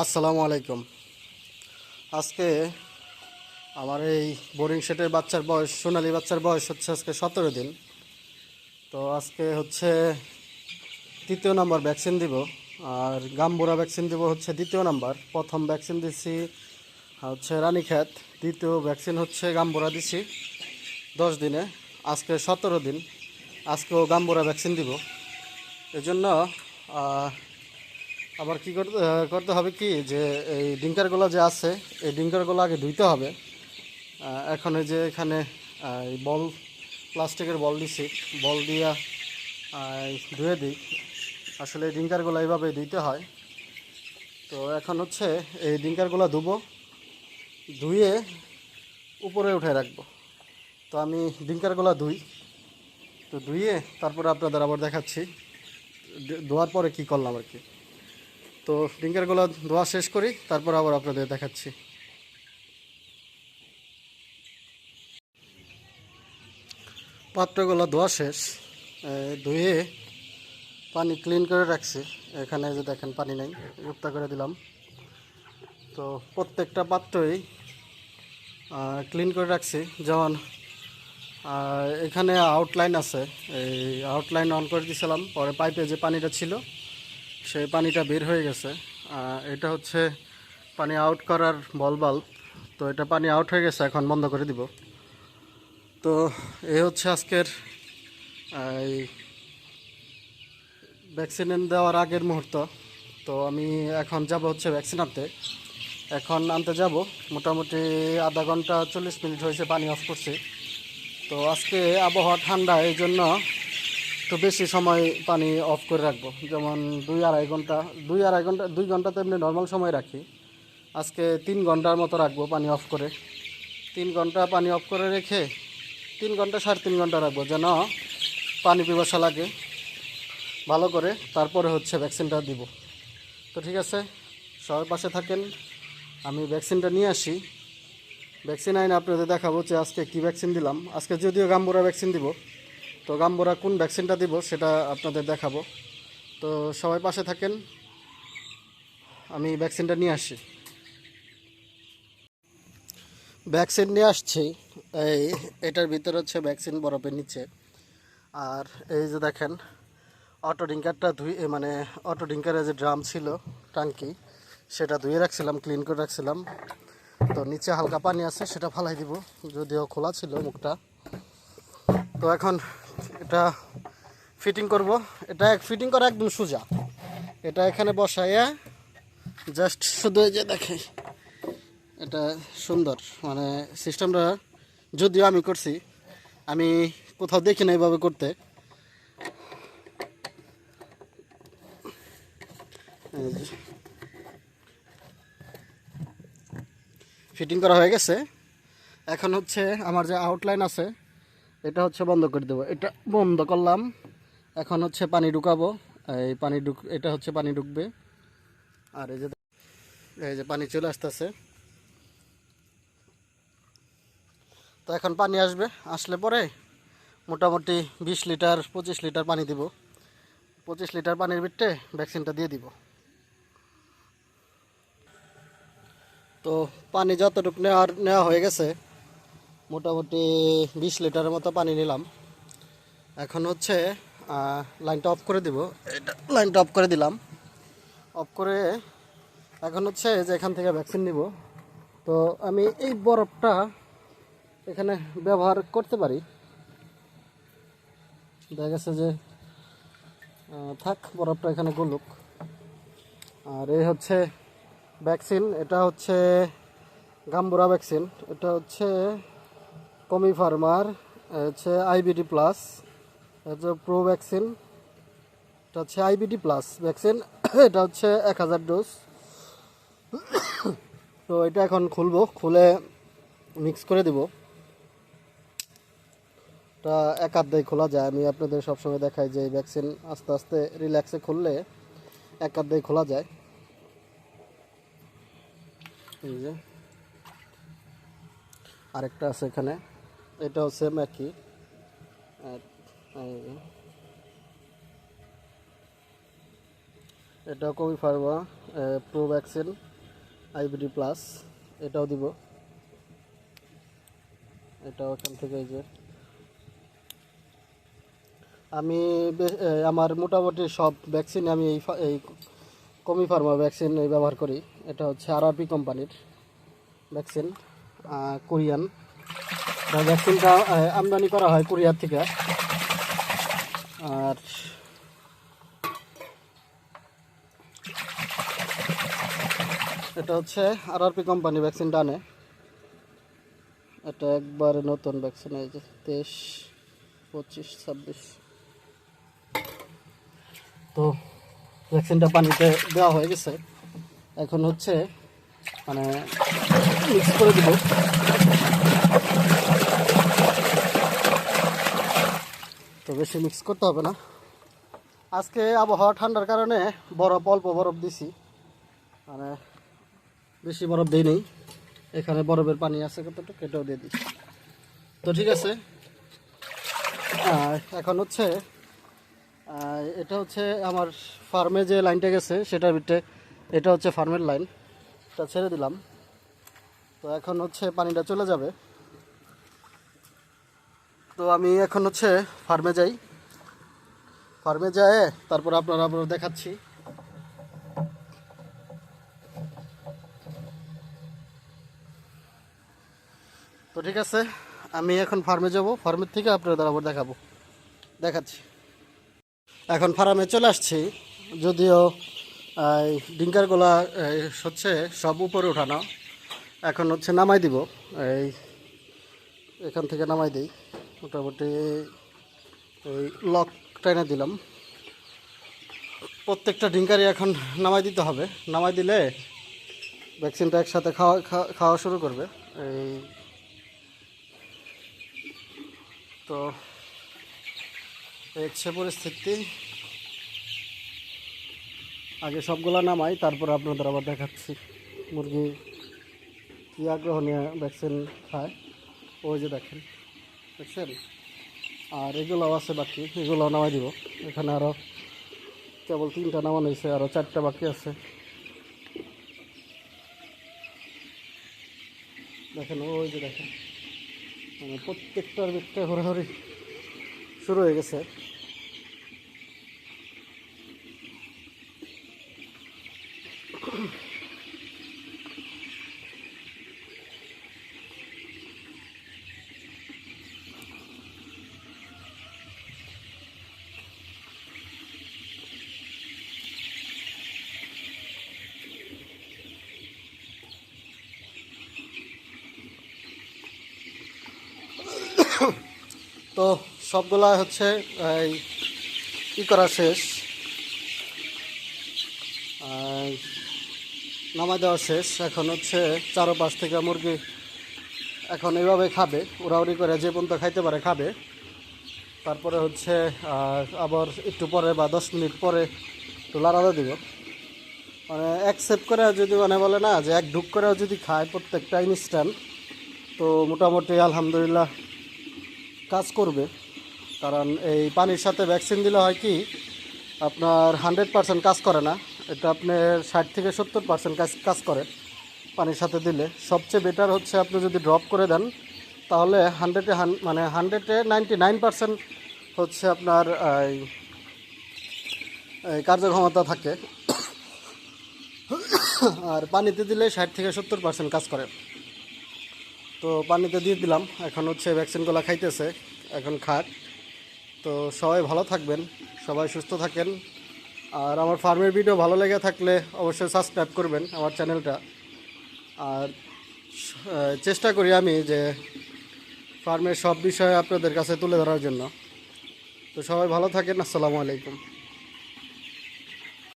আসসালামু আলাইকুম। আজকে আমার এই বোরিং শেটের বাচ্চার বয়স, সোনালী বাচ্চার বয়স হচ্ছে আজকে 17 দিন। তো আজকে হচ্ছে তৃতীয় নাম্বার ভ্যাকসিন দিব, আর গাম্বুরা ভ্যাকসিন দিব হচ্ছে দ্বিতীয় নাম্বার। প্রথম ভ্যাকসিন দিছি হচ্ছে রানীক্ষেত, দ্বিতীয় ভ্যাকসিন হচ্ছে গাম্বুরা দিছি 10 দিনে। আজকে 17 দিন, আজকেও গাম্বুরা ভ্যাকসিন দিব। এজন্য আবার কি করতে করতে হবে কি, যে এই ডিঙ্কারগুলো যে আছে, এই ডিঙ্কারগুলো আগে ধুইতে হবে। এখন এই যে এখানে এই বল, প্লাস্টিকের বল দিছি, বল দিয়া ধুয়ে দিই। আসলে এই ডিঙ্কারগুলো এইভাবে ধুইতে হয়। তো এখন হচ্ছে এই ডিঙ্কারগুলো ধুবো, ধুয়ে উপরে উঠে রাখবো। তো আমি ডিঙ্কারগুলো ধুই, তো ধুয়ে তারপরে আপনাদের আবার দেখাচ্ছি ধোয়ার পরে কি করলাম আর কি। তো ডিঙ্কারগুলো ধোয়া শেষ করি, তারপর আবার আপনাদের দেখাচ্ছি। পাত্রগুলো ধোয়া শেষ, ধুয়ে পানি ক্লিন করে রাখছি। এখানে যে দেখেন পানি নেই, মুক্তা করে দিলাম। তো প্রত্যেকটা পাত্রই ক্লিন করে রাখছি। যেমন এখানে আউটলাইন আছে, এই আউটলাইন অন করে দিয়েছিলাম, পরে পাইপে যে পানিটা ছিল সেই পানিটা বের হয়ে গেছে। এটা হচ্ছে পানি আউট করার বল বাল্ব। তো এটা পানি আউট হয়ে গেছে, এখন বন্ধ করে দিব। তো এই হচ্ছে আজকের এই ভ্যাকসিন দেওয়ার আগের মুহূর্ত। তো আমি এখন যাব হচ্ছে ভ্যাকসিন আনতে। এখন আনতে যাব, মোটামুটি আধা ঘন্টা 40 মিনিট হয়েছে পানি অফ করছি। তো আজকে আবহাওয়া ঠান্ডা, এই জন্য একটু বেশি সময় পানি অফ করে রাখবো। যেমন 2-2.5 ঘন্টা, 2-2.5 ঘন্টা, 2 ঘন্টা তো এমনি নর্মাল সময় রাখি। আজকে 3 ঘন্টার মতো রাখবো পানি অফ করে। 3 ঘন্টা পানি অফ করে রেখে 3 ঘন্টা 3.5 ঘন্টা রাখবো, যেন পানি পিপাসা লাগে ভালো করে, তারপরে হচ্ছে ভ্যাকসিনটা দিব। তো ঠিক আছে, সবার পাশে থাকেন, আমি ভ্যাকসিনটা নিয়ে আসি। ভ্যাকসিন আইনে আপনাদের দেখাবো যে আজকে কী ভ্যাকসিন দিলাম। আজকে যদিও গাম্বুরা ভ্যাকসিন দিব, তো গাম্বুরা কোন ভ্যাকসিনটা দিব সেটা আপনাদের দেখাবো। তো সবাই পাশে থাকেন, আমি ভ্যাকসিনটা নিয়ে আসি। ভ্যাকসিন নিয়ে আসছি, এই এটার ভিতরে হচ্ছে ভ্যাকসিন বরফের নিচে। আর এই যে দেখেন অটো ডিঙ্কারটা মানে অটো ডিঙ্কারের যে ড্রাম ছিল, টাঙ্কি, সেটা ধুয়ে রাখছিলাম, ক্লিন করে রাখছিলাম। তো নিচে হালকা পানি আছে, সেটা ফালাই দিব, যদিও খোলা ছিল মুখটা। তো এখন এটা ফিটিং করব। এটা ফিটিং করা একদম সোজা। এটা এখানে বসাইয়া জাস্ট শুধু এই যে দেখে, এটা সুন্দর, মানে সিস্টেমটা যদিও আমি করছি, আমি কোথাও দেখি না এইভাবে করতে। ফিটিং করা হয়ে গেছে। এখন হচ্ছে আমার যে আউটলাইন আছে, এটা হচ্ছে বন্ধ করে দেবো। এটা বন্ধ করলাম। এখন হচ্ছে পানি ঢুকাবো। এই এটা হচ্ছে পানি ঢুকবে। আর এই যে পানি চলে আসতেছে। তো এখন পানি আসবে, আসলে পরে মোটামুটি 20 লিটার 25 লিটার পানি দিব। 25 লিটার পানির ভিতরে ভ্যাকসিনটা দিয়ে দিব। তো পানি যতটুকু নেওয়া হয়ে গেছে, মোটামুটি 20 লিটারের মতো পানি নিলাম। এখন হচ্ছে লাইনটা অফ করে দিব। এটা লাইনটা অফ করে দিলাম। অফ করে এখন হচ্ছে যে এখান থেকে ভ্যাকসিন নিব। তো আমি এই বরফটা এখানে ব্যবহার করতে পারি। দেখা গেছে যে থাক, বরফটা এখানে গলুক। আর এই হচ্ছে ভ্যাকসিন, এটা হচ্ছে গাম্বুরা ভ্যাকসিন। এটা হচ্ছে কমি ফার্মার, হচ্ছে আইবিডি প্লাস, হচ্ছে প্রো ভ্যাকসিন। এটা হচ্ছে আইবিডি প্লাস ভ্যাকসিন। এটা হচ্ছে 1000 ডোজ। তো এটা এখন খুলবো, খুলে মিক্স করে দিব। এটা এক হাত দিয়ে খোলা যায়। আমি আপনাদের সবসময় দেখাই যে এই ভ্যাকসিন আস্তে আস্তে রিল্যাক্সে খুললে এক হাত দিয়ে খোলা যায়। এই যে আরেকটা আছে এখানে, এটাও সেম একই। এটা কবি Pharma pro vaccine IBD plus, এটাও দিব। এটাও এখান থেকে এই যে আমি আমার মোটামুটি সব ভ্যাকসিন আমি এই কমি ফার্মা ভ্যাকসিন ব্যবহার করি। এটা হচ্ছে আরআরপি কোম্পানির ভ্যাকসিন, কোরিয়ান ভ্যাকসিনটা আমদানি করা হয় কোরিয়ার থেকে। আর এটা হচ্ছে আরআরপি কোম্পানি ভ্যাকসিনটা আনে। এটা একবারে নতুন ভ্যাকসিন, এই যে 23, 25, 26। তো ভ্যাকসিনটা পানিতে দেওয়া হয়ে গেছে, এখন হচ্ছে মানে মিক্স করে দেব। তো বেশি মিক্স করতে হবে না। আজকে আবহাওয়া ঠান্ডার কারণে অল্প বরফ দিছি, মানে বেশি বরফ দিই নেই। এখানে বরফের পানি আছে কতটুকু, এটাও দিয়ে দিই। তো ঠিক আছে, এখন হচ্ছে এটা হচ্ছে আমার ফার্মে যে লাইনটা গেছে সেটার ভিতরে, এটা হচ্ছে ফার্মের লাইন, এটা ছেড়ে দিলাম। তো এখন হচ্ছে পানিটা চলে যাবে। তো আমি এখন হচ্ছে ফার্মে যাই, ফার্মে যায় তারপর আপনারা দেখাচ্ছি। তো ঠিক আছে, আমি এখন ফার্মে যাব, ফার্মের থেকে আপনাদের আবার দেখাচ্ছি। এখন ফার্মে চলে আসছি, যদিও ডিঙ্কারগুলা হচ্ছে সব উপরে উঠানো। এখন হচ্ছে নামাই দিব, এখান থেকে নামাই দিই। মোটামুটি এই লক টেনে দিলাম। প্রত্যেকটা ডিঙ্কারই এখন নামাই দিতে হবে, নামাই দিলে ভ্যাকসিনটা একসাথে খাওয়া শুরু করবে। তো হচ্ছে পরিস্থিতি, আগে সবগুলা নামাই তারপর আপনাদের আবার দেখাচ্ছি মুরগি কী আগ্রহ নিয়ে ভ্যাকসিন খায়। ওই যে দেখেন, দেখছেন। আর এগুলোও আছে বাকি, এগুলোও নামাই দিব। এখানে আরও কেবল 3টা নামানো হয়েছে, আরও 4টা বাকি আছে। দেখেন, ওই যে দেখেন, মানে প্রত্যেকটার দিকটা ঘোরাঘুরি শুরু হয়ে গেছে। তো সবগুলা হচ্ছে ই করা শেষ, নামাই দেওয়া শেষ। এখন হচ্ছে চারপাশ থেকে মুরগি এখন এইভাবে খাবে, উড়াউড়ি করে যে পর্যন্ত খাইতে পারে খাবে। তারপরে হচ্ছে আবার একটু পরে বা 10 মিনিট পরে একটু লাড়াতে দিব। মানে অ্যাকসেপ্ট করে যদি মানে বলে না যে এক ঢুক করেও যদি খায় প্রত্যেকটা ইনস্ট্যান্ট, তো মোটামুটি আলহামদুলিল্লাহ কাজ করবে। কারণ এই পানির সাথে ভ্যাকসিন দিলে হয় কি, আপনার 100% কাজ করে না, এটা আপনার 60 থেকে 70% কাজ করে পানির সাথে দিলে। সবচেয়ে বেটার হচ্ছে আপনি যদি ড্রপ করে দেন, তাহলে 100-এ 99% হচ্ছে আপনার কার্যক্ষমতা থাকে। আর পানিতে দিলে 60 থেকে 70% কাজ করে। তো পানিতে দিয়ে দিলাম, এখন হচ্ছে ভ্যাকসিনগুলো খাইতেছে, এখন খাক। তো সবাই ভালো থাকবেন, সবাই সুস্থ থাকেন। আর আমার ফার্মের ভিডিও ভালো লেগে থাকলে অবশ্যই সাবস্ক্রাইব করবেন আমার চ্যানেলটা। আর চেষ্টা করি আমি যে ফার্মের সব বিষয়ে আপনাদের কাছে তুলে ধরার জন্য। তো সবাই ভালো থাকেন, আসসালামু আলাইকুম।